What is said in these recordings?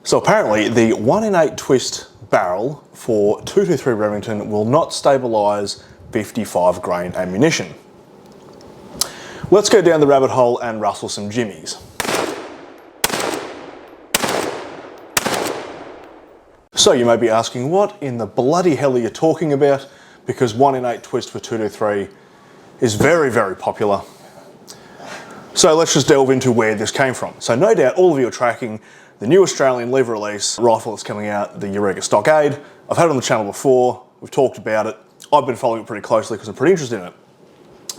So apparently the 1 in 8 twist barrel for 223 Remington will not stabilise 55 grain ammunition. Let's go down the rabbit hole and rustle some jimmies. So you may be asking, what in the bloody hell are you talking about? Because 1 in 8 twist for 223 is very, very popular. So let's just delve into where this came from. So no doubt all of you are tracking the new Australian lever release rifle that's coming out, the Eureka Stockade. I've had it on the channel before, we've talked about it. I've been following it pretty closely because I'm pretty interested in it.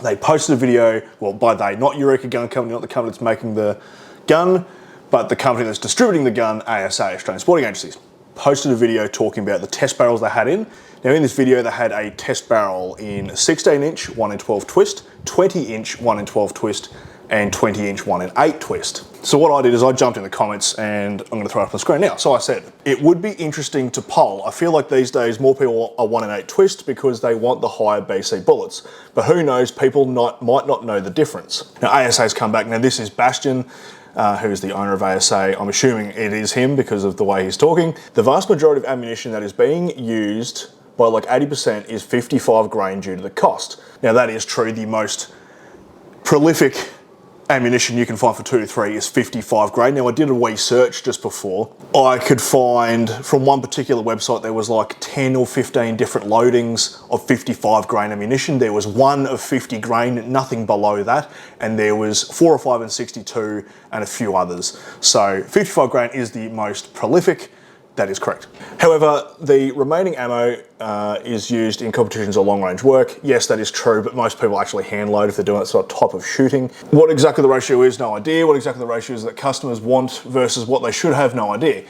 They posted a video, well by they, not Eureka Gun Company, not the company that's making the gun, but the company that's distributing the gun, ASA, Australian Sporting Agencies, posted a video talking about the test barrels they had in. Now in this video they had a test barrel in 16 inch 1 in 12 twist, 20 inch 1 in 12 twist, and 20 inch 1 in 8 twist. So what I did is I jumped in the comments, and I'm going to throw it up on the screen now. So I said, it would be interesting to poll. I feel like these days more people are 1 in 8 twist because they want the higher BC bullets. But who knows, people might not know the difference. Now ASA's come back. Now this is Bastian, who's the owner of ASA. I'm assuming it is him because of the way he's talking. The vast majority of ammunition that is being used by like 80% is 55 grain due to the cost. Now that is true. The most prolific ammunition you can find for 223 is 55 grain. Now I did a wee search just before. I could find from one particular website there was like 10 or 15 different loadings of 55 grain ammunition. There was one of 50 grain, nothing below that, and there was 4 or 5 and 62 and a few others. So 55 grain is the most prolific. That is correct. However, the remaining ammo is used in competitions or long range work. Yes, that is true, but most people actually hand load if they're doing that sort of type of shooting. What exactly the ratio is, no idea. What exactly the ratio is that customers want versus what they should have, no idea.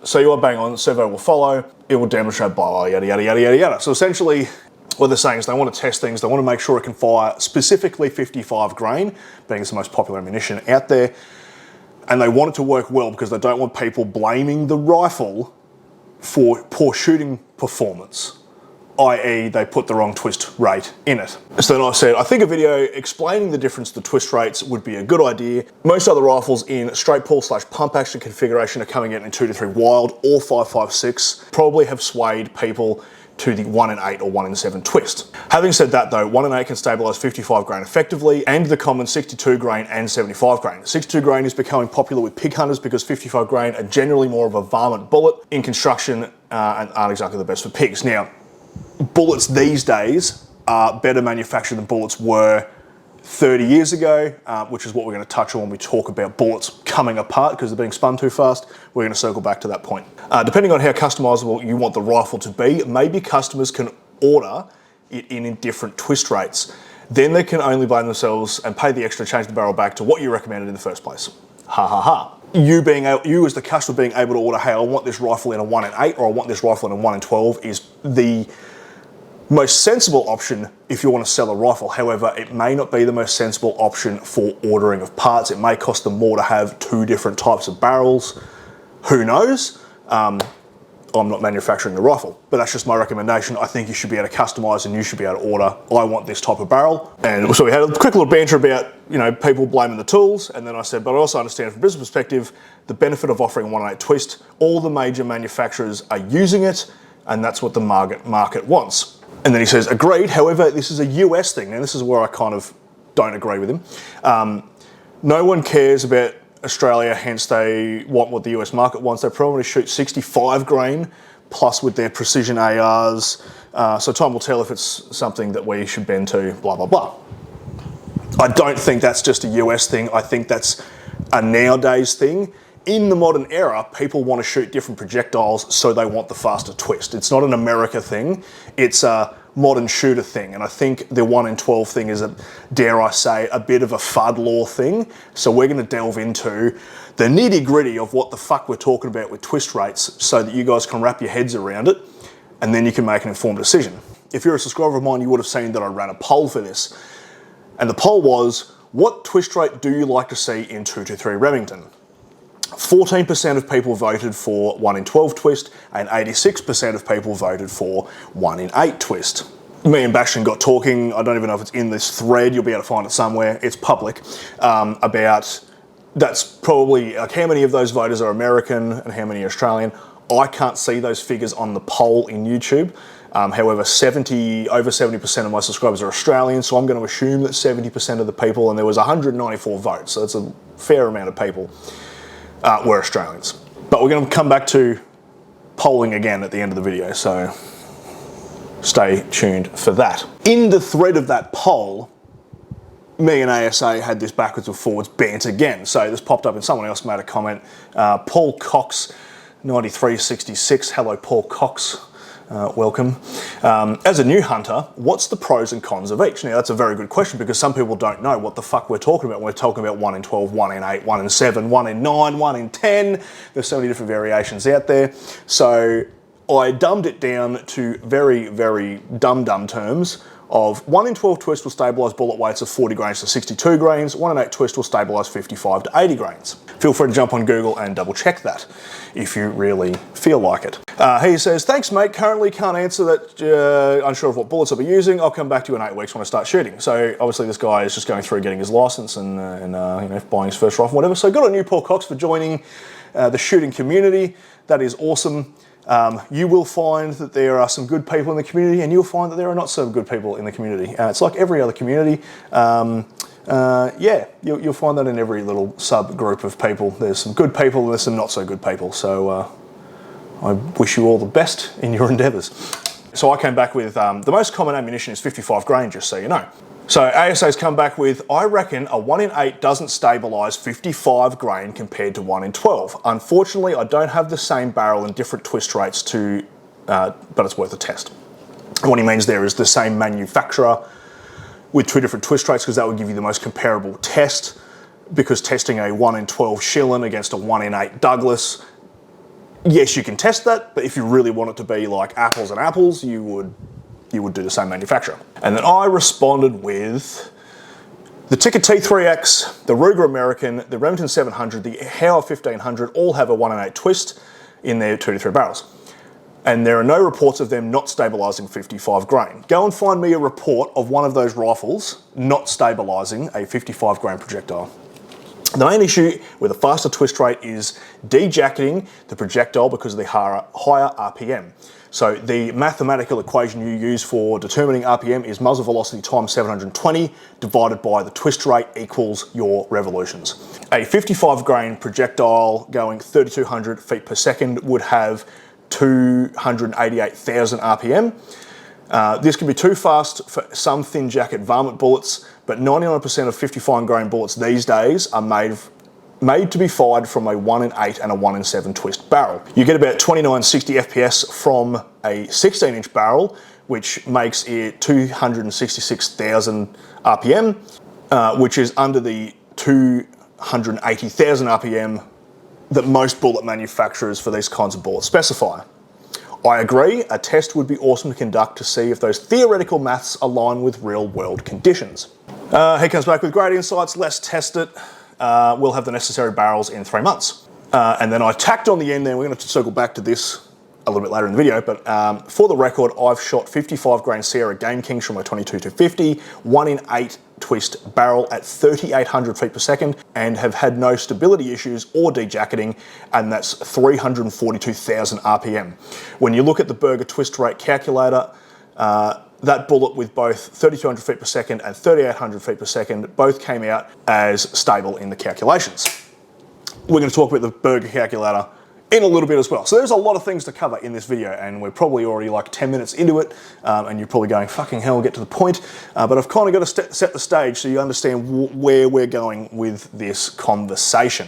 So you are bang on, survey will follow, it will demonstrate by yada, yada, yada, yada, yada. So essentially, what they're saying is they want to test things, they want to make sure it can fire specifically 55 grain, being it's the most popular ammunition out there. And they want it to work well because they don't want people blaming the rifle for poor shooting performance, i.e. they put the wrong twist rate in it. So then I said, I think a video explaining the difference to twist rates would be a good idea. Most other rifles in straight pull / pump action configuration are coming out in 223 wild or 5.56, probably have swayed people to the 1 in 8 or 1 in 7 twist. Having said that though, 1 in 8 can stabilise 55 grain effectively, and the common 62 grain and 75 grain. 62 grain is becoming popular with pig hunters because 55 grain are generally more of a varmint bullet in construction and aren't exactly the best for pigs. Now, bullets these days are better manufactured than bullets were 30 years ago, which is what we're going to touch on when we talk about bullets coming apart because they're being spun too fast. We're going to circle back to that point. Depending on how customizable you want the rifle to be, maybe customers can order it in different twist rates. Then they can only blame themselves and pay the extra to change the barrel back to what you recommended in the first place. Ha ha ha. You as the customer being able to order, hey, I want this rifle in a 1 in 8 or I want this rifle in a 1 in 12 is the most sensible option if you want to sell a rifle. However, it may not be the most sensible option for ordering of parts. It may cost them more to have 2 different types of barrels. Who knows? I'm not manufacturing the rifle, but that's just my recommendation. I think you should be able to customize and you should be able to order, I want this type of barrel. And so we had a quick little banter about, you know, people blaming the tools. And then I said, but I also understand from a business perspective, the benefit of offering 1 in 8 twist. All the major manufacturers are using it, and that's what the market wants. And then he says, agreed, however, this is a US thing. And this is where I kind of don't agree with him. No one cares about Australia, hence they want what the US market wants. They probably shoot 65 grain plus with their precision ARs. So time will tell if it's something that we should bend to, blah, blah, blah. I don't think that's just a US thing. I think that's a nowadays thing. In the modern era, people want to shoot different projectiles, so they want the faster twist. It's not an America thing, it's a modern shooter thing. And I think the 1 in 12 thing is, dare I say, a bit of a FUD law thing. So we're going to delve into the nitty gritty of what the fuck we're talking about with twist rates so that you guys can wrap your heads around it and then you can make an informed decision. If you're a subscriber of mine, you would have seen that I ran a poll for this. And the poll was, what twist rate do you like to see in 223 Remington? 14% of people voted for 1 in 12 twist and 86% of people voted for 1 in 8 twist. Me and Bastian got talking, I don't even know if it's in this thread, you'll be able to find it somewhere, it's public, about that's probably, like, how many of those voters are American and how many are Australian? I can't see those figures on the poll in YouTube. However, over 70% of my subscribers are Australian, so I'm going to assume that 70% of the people, and there was 194 votes, so that's a fair amount of people, were Australians. But we're going to come back to polling again at the end of the video, so stay tuned for that. In the thread of that poll, me and ASA had this backwards and forwards bant again. So this popped up and someone else made a comment. Paul Cox, 9366. Hello, Paul Cox. Welcome. As a new hunter, what's the pros and cons of each? Now, that's a very good question because some people don't know what the fuck we're talking about. We're talking about 1 in 12, 1 in 8, 1 in 7, 1 in 9, 1 in 10. There's so many different variations out there. So I dumbed it down to very, very dumb terms of 1 in 12 twist will stabilise bullet weights of 40 grains to 62 grains, 1 in 8 twist will stabilise 55 to 80 grains. Feel free to jump on Google and double check that if you really feel like it. He says, thanks mate, currently can't answer that, unsure of what bullets I'll be using, I'll come back to you in 8 weeks when I start shooting. So obviously this guy is just going through getting his licence and you know, buying his first rifle, whatever. So good on you, Paul Cox, for joining the shooting community. That is awesome. You will find that there are some good people in the community and you'll find that there are not so good people in the community. It's like every other community. Yeah, you'll find that in every little subgroup of people. There's some good people and there's some not so good people. So I wish you all the best in your endeavours. So I came back with the most common ammunition is 55 grain, just so you know. So ASA's come back with, I reckon a 1 in 8 doesn't stabilise 55 grain compared to 1 in 12. Unfortunately, I don't have the same barrel and different twist rates to, but it's worth a test. And what he means there is the same manufacturer with 2 different twist rates, because that would give you the most comparable test, because testing a 1 in 12 Schillen against a 1 in 8 Douglas, yes, you can test that, but if you really want it to be like apples and apples, you would do the same manufacturer. And then I responded with the Tikka T3X, the Ruger American, the Remington 700, the Hauer 1500 all have a 1 in 8 twist in their 2 to 3 barrels. And there are no reports of them not stabilising 55 grain. Go and find me a report of one of those rifles not stabilising a 55 grain projectile. The main issue with a faster twist rate is de-jacketing the projectile because of the higher RPM. So the mathematical equation you use for determining RPM is muzzle velocity times 720 divided by the twist rate equals your revolutions. A 55 grain projectile going 3,200 feet per second would have 288,000 RPM. This can be too fast for some thin jacket varmint bullets, but 99% of 55 grain bullets these days are made to be fired from a 1 in 8 and a 1 in 7 twist barrel. You get about 2960 FPS from a 16-inch barrel, which makes it 266,000 RPM, which is under the 280,000 RPM that most bullet manufacturers for these kinds of bullets specify. I agree, a test would be awesome to conduct to see if those theoretical maths align with real world conditions. He comes back with great insights, let's test it. We'll have the necessary barrels in 3 months. And then I tacked on the end there, we're going to circle back to this a little bit later in the video, but for the record, I've shot 55 grain Sierra Game Kings from my 22 to 50, 1 in 8 twist barrel at 3,800 feet per second and have had no stability issues or de-jacketing, and that's 342,000 RPM. When you look at the Berger twist rate calculator, that bullet with both 3,200 feet per second and 3,800 feet per second both came out as stable in the calculations. We're going to talk about the Berger calculator in a little bit as well. So there's a lot of things to cover in this video, and we're probably already like 10 minutes into it, and you're probably going, fucking hell, get to the point. But I've kind of got to set the stage so you understand where we're going with this conversation.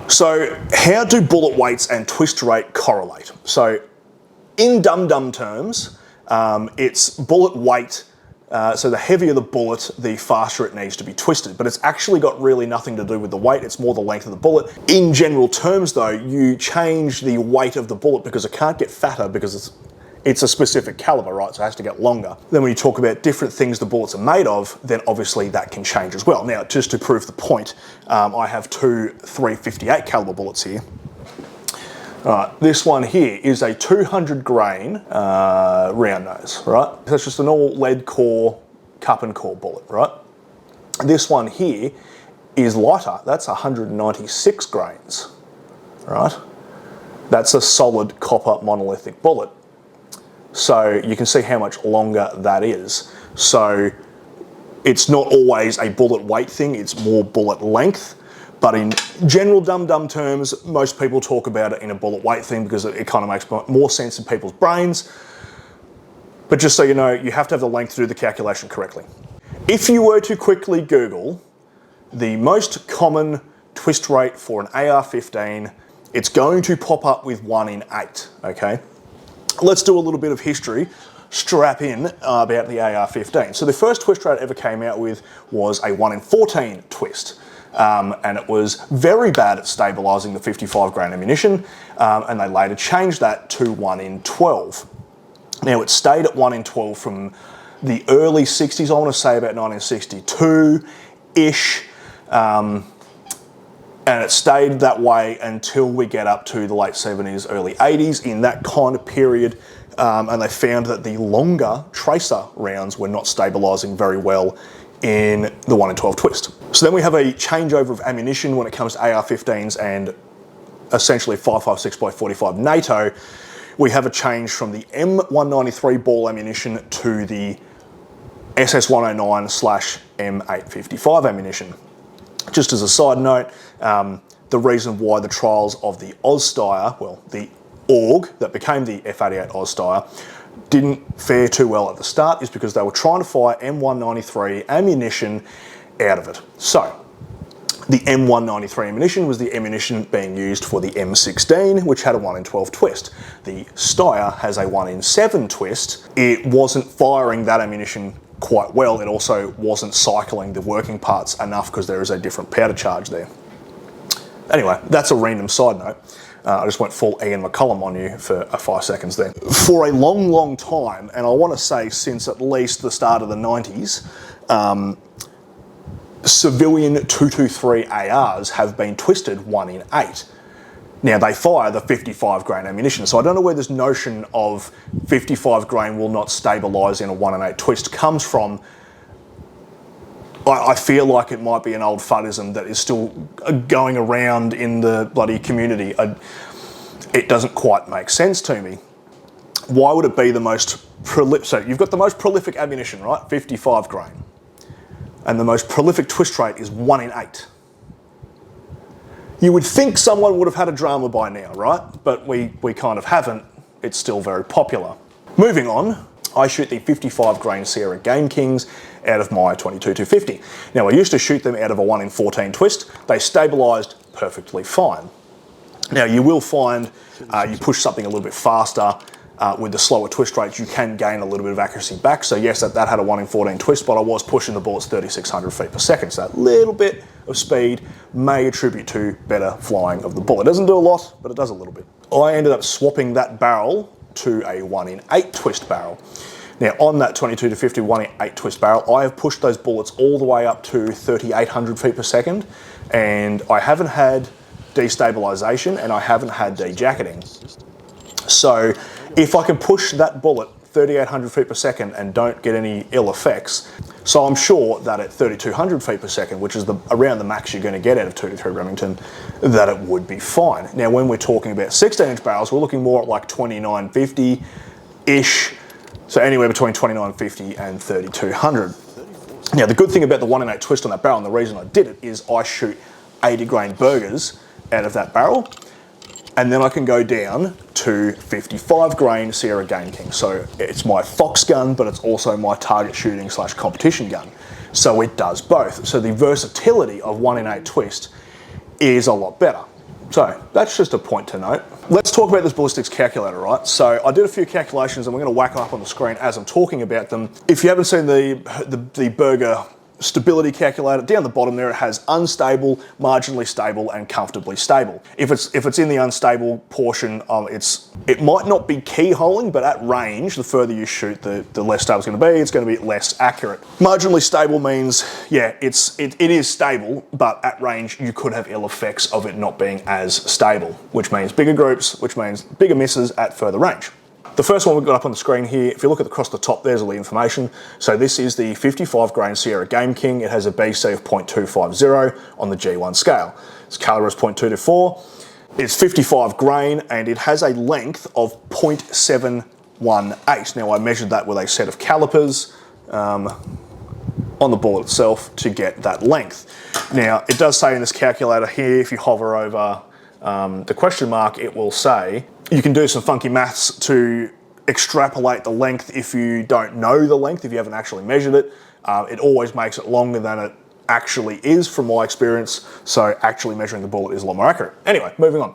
So how do bullet weights and twist rate correlate? So in dumb terms, it's bullet weight. So the heavier the bullet, the faster it needs to be twisted. But it's actually got really nothing to do with the weight, it's more the length of the bullet. In general terms though, you change the weight of the bullet because it can't get fatter because it's a specific caliber, right? So it has to get longer. Then when you talk about different things the bullets are made of, then obviously that can change as well. Now, just to prove the point, I have 2 358 caliber bullets here. This one here is a 200 grain round nose, right? That's just a normal lead core, cup and core bullet, right? This one here is lighter. That's 196 grains, right? That's a solid copper monolithic bullet. So you can see how much longer that is. So it's not always a bullet weight thing, it's more bullet length. But in general dum-dum terms, most people talk about it in a bullet weight thing because it kind of makes more sense in people's brains. But just so you know, you have to have the length to do the calculation correctly. If you were to quickly Google the most common twist rate for an AR-15, it's going to pop up with 1 in 8, okay? Let's do a little bit of history, strap in about the AR-15. So the first twist rate it ever came out with was a 1 in 14 twist. And it was very bad at stabilising the 55 grain ammunition, and they later changed that to 1 in 12. Now it stayed at 1 in 12 from the early 60s, I want to say about 1962-ish, and it stayed that way until we get up to the late 70s, early 80s, in that kind of period, and they found that the longer tracer rounds were not stabilising very well in the 1 in 12 twist. So then we have a changeover of ammunition when it comes to AR-15s and essentially 5.56x45 NATO. We have a change from the M193 ball ammunition to the SS109/M855 ammunition. Just as a side note, the reason why the trials of the Ozstire, well, the AUG that became the F88 Ozstire, didn't fare too well at the start is because they were trying to fire M193 ammunition out of it. So the M193 ammunition was the ammunition being used for the M16, which had a 1 in 12 twist. The Steyr has a 1 in 7 twist. It wasn't firing that ammunition quite well. It also wasn't cycling the working parts enough because there is a different powder charge there. Anyway, that's a random side note. I just went full Ian McCollum on you for 5 seconds there. For a long, long time, and I want to say since at least the start of the 90s, civilian 223 ARs have been twisted 1 in 8. Now they fire the 55 grain ammunition, so I don't know where this notion of 55 grain will not stabilise in a 1 in 8 twist comes from. I feel like it might be an old fuddism that is still going around in the bloody community. It doesn't quite make sense to me. Why would it be the most prolific? So you've got the most prolific ammunition, right? 55 grain. And the most prolific twist rate is 1 in 8. You would think someone would have had a drama by now, right? But we kind of haven't. It's still very popular. Moving on, I shoot the 55 grain Sierra Game Kings out of my 22-250. Now I used to shoot them out of a 1 in 14 twist. They stabilised perfectly fine. Now you will find you push something a little bit faster with the slower twist rates, you can gain a little bit of accuracy back. So yes, that had a 1 in 14 twist, but I was pushing the bullets 3,600 feet per second. So that little bit of speed may attribute to better flying of the bullet. It doesn't do a lot, but it does a little bit. I ended up swapping that barrel to a 1 in 8 twist barrel. Now on that 22-50 1 in 8 twist barrel, I have pushed those bullets all the way up to 3,800 feet per second, and I haven't had destabilisation and I haven't had dejacketing. So if I can push that bullet 3,800 feet per second and don't get any ill effects, so I'm sure that at 3,200 feet per second, which is around the max you're going to get out of 223 Remington, that it would be fine. Now when we're talking about 16-inch barrels, we're looking more at like 2,950-ish, so anywhere between 2,950 and 3,200. Now the good thing about the 1 in 8 twist on that barrel, and the reason I did it, is I shoot 80 grain burgers out of that barrel, and then I can go down to 55 grain Sierra Game King. So it's my Fox gun, but it's also my target shooting / competition gun. So it does both. So the versatility of 1 in 8 twist is a lot better. So that's just a point to note. Let's talk about this ballistics calculator, right? So I did a few calculations and we're gonna whack them up on the screen as I'm talking about them. If you haven't seen the Berger stability calculator, down the bottom there it has unstable, marginally stable, and comfortably stable. If it's in the unstable portion, it might not be keyholing, but at range, the further you shoot, the less stable it's going to be. It's going to be less accurate. Marginally stable means, yeah, it is stable, but at range you could have ill effects of it not being as stable, which means bigger groups, which means bigger misses at further range. the first one we've got up on the screen here, if you look at across the top, there's all the information. So this is the 55 grain Sierra Game King. It has a BC of 0.250 on the G1 scale. Its caliber is 0.224. It's 55 grain and it has a length of 0.718. Now I measured that with a set of calipers on the bullet itself to get that length. Now it does say in this calculator here, if you hover over the question mark, it will say you can do some funky maths to extrapolate the length if you don't know the length, if you haven't actually measured it. It always makes it longer than it actually is from my experience, so actually measuring the bullet is a lot more accurate. Anyway, moving on.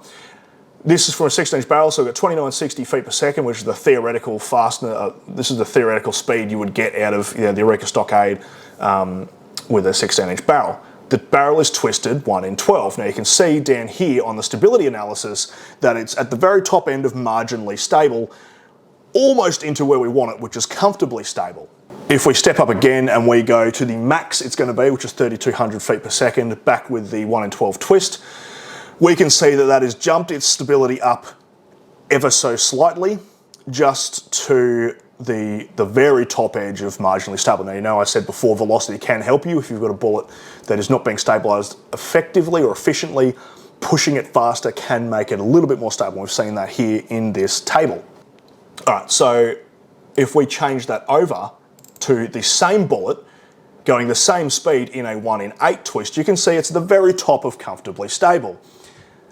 This is for a 16-inch barrel, so we've got 2960 feet per second, which is the theoretical fastener. This is the theoretical speed you would get out of the Eureka Stockade with a 16-inch barrel. The barrel is twisted 1 in 12. Now you can see down here on the stability analysis that it's at the very top end of marginally stable, almost into where we want it, which is comfortably stable. If we step up again and we go to the max it's going to be, which is 3,200 feet per second, back with the 1 in 12 twist, we can see that that has jumped its stability up ever so slightly, just to the very top edge of marginally stable. Now, you know I said before, velocity can help you if you've got a bullet that is not being stabilised effectively or efficiently. Pushing it faster can make it a little bit more stable. We've seen that here in this table. All right, so if we change that over to the same bullet, going the same speed in a 1 in 8 twist, you can see it's the very top of comfortably stable.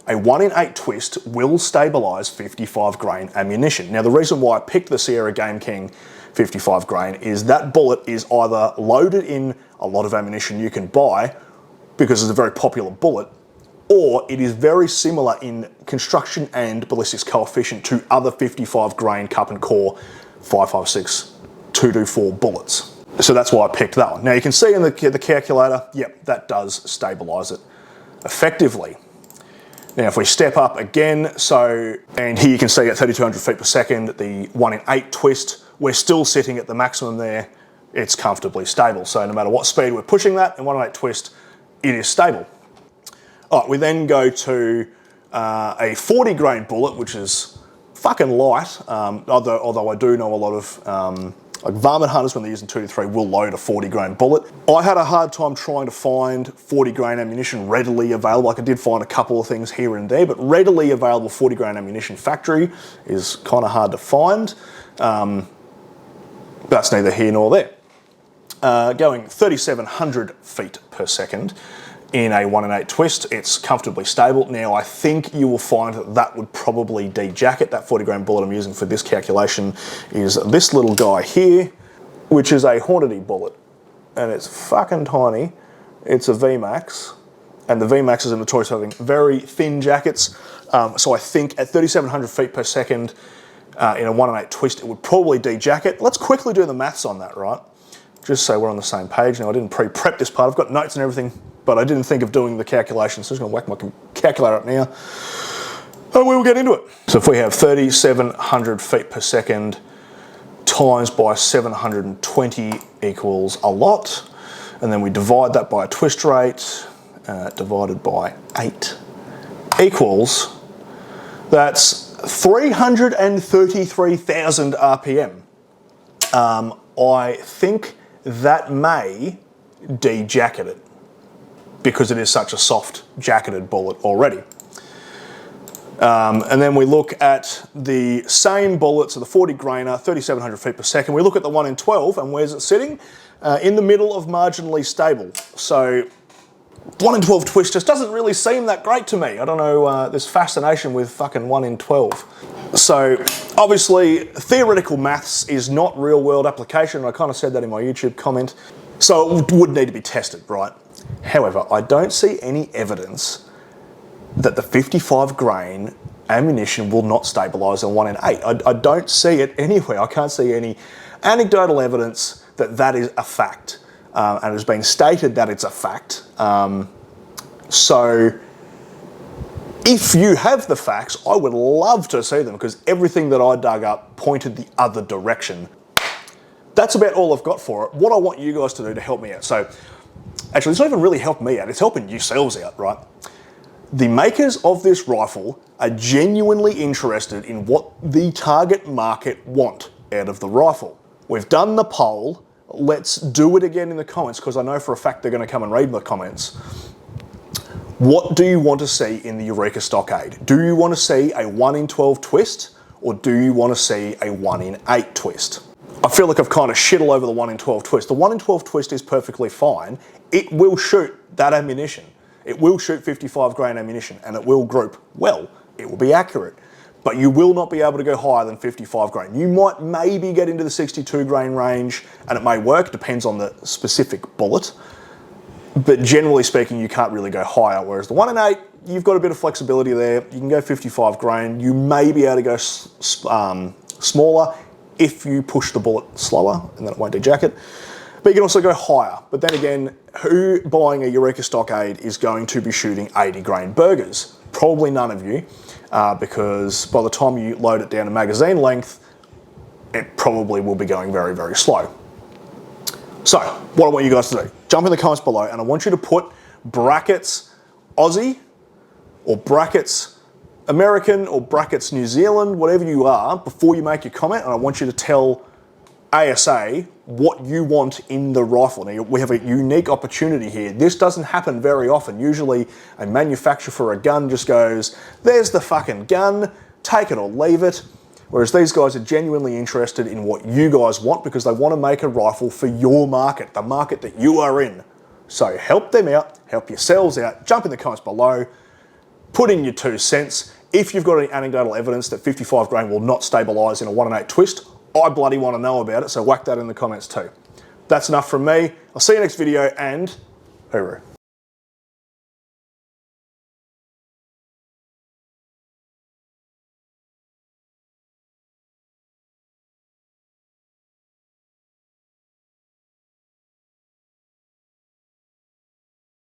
A 1 in 8 twist will stabilise 55 grain ammunition. Now the reason why I picked the Sierra Game King 55 grain is that bullet is either loaded in a lot of ammunition you can buy because it's a very popular bullet, or it is very similar in construction and ballistics coefficient to other 55 grain cup and core 5.56 224 bullets. So that's why I picked that one. Now you can see in the calculator, yep, that does stabilise it effectively. Now if we step up again, and here you can see at 3,200 feet per second, the 1 in 8 twist, we're still sitting at the maximum there. It's comfortably stable. So no matter what speed we're pushing that, in 1 in 8 twist, it is stable. All right, we then go to a 40 grain bullet, which is fucking light, although I do know a lot of like varmint hunters, when they're using 223, will load a 40 grain bullet. I had a hard time trying to find 40 grain ammunition readily available. Like I did find a couple of things here and there, but readily available 40 grain ammunition factory is kind of hard to find. That's neither here nor there. Going 3,700 feet per second in a 1 in 8 twist, it's comfortably stable. Now I think you will find that that would probably de-jacket. That 40 grain bullet I'm using for this calculation is this little guy here, which is a Hornady bullet, and it's fucking tiny. It's a VMAX, and the VMAXs are notorious for having very thin jackets. So I think at 3,700 feet per second in a 1 in 8 twist, it would probably de-jacket. Let's quickly do the maths on that, right? Just so we're on the same page. Now I didn't pre-prep this part. I've got notes and everything, but I didn't think of doing the calculation, so I'm just going to whack my calculator up now, and we will get into it. So if we have 3,700 feet per second times by 720 equals a lot, and then we divide that by a twist rate, divided by 8 equals, that's 333,000 RPM. I think that may de-jacket it, because it is such a soft jacketed bullet already. And then we look at the same bullet, so the 40 grainer, 3,700 feet per second. We look at the 1 in 12, and where's it sitting? In the middle of marginally stable. So 1 in 12 twist just doesn't really seem that great to me. I don't know, this fascination with fucking 1 in 12. So obviously theoretical maths is not real world application. I kind of said that in my YouTube comment. So it would need to be tested, right? However, I don't see any evidence that the 55 grain ammunition will not stabilise in 1 in 8. I don't see it anywhere. I can't see any anecdotal evidence that that is a fact. And it has been stated that it's a fact. So if you have the facts, I would love to see them, because everything that I dug up pointed the other direction. That's about all I've got for it. What I want you guys to do to help me out. So actually, it's not even really helping me out. It's helping yourselves out, right? The makers of this rifle are genuinely interested in what the target market want out of the rifle. We've done the poll. Let's do it again in the comments, because I know for a fact they're going to come and read the comments. What do you want to see in the Eureka Stockade? Do you want to see a 1 in 12 twist, or do you want to see a 1 in 8 twist? I feel like I've kind of shit all over the 1 in 12 twist. The 1 in 12 twist is perfectly fine. It will shoot that ammunition. It will shoot 55 grain ammunition, and it will group well. It will be accurate, but you will not be able to go higher than 55 grain. You might maybe get into the 62 grain range, and it may work, depends on the specific bullet. But generally speaking, you can't really go higher. Whereas the 1 in 8, you've got a bit of flexibility there. You can go 55 grain. You may be able to go smaller if you push the bullet slower, and then it won't dejack it. But you can also go higher. But then again, who buying a Eureka Stockade is going to be shooting 80 grain burgers? Probably none of you, because by the time you load it down to magazine length, it probably will be going very, very slow. So, what I want you guys to do, jump in the comments below, and I want you to put brackets Aussie, or brackets American, or brackets New Zealand, whatever you are, before you make your comment, and I want you to tell ASA what you want in the rifle. Now, we have a unique opportunity here. This doesn't happen very often. Usually a manufacturer for a gun just goes, there's the fucking gun, take it or leave it. Whereas these guys are genuinely interested in what you guys want, because they want to make a rifle for your market, the market that you are in. So help them out, help yourselves out, jump in the comments below, put in your 2 cents. If you've got any anecdotal evidence that 55 grain will not stabilise in a 1 in 8 twist, I bloody want to know about it, so whack that in the comments too. That's enough from me. I'll see you next video, and hooroo.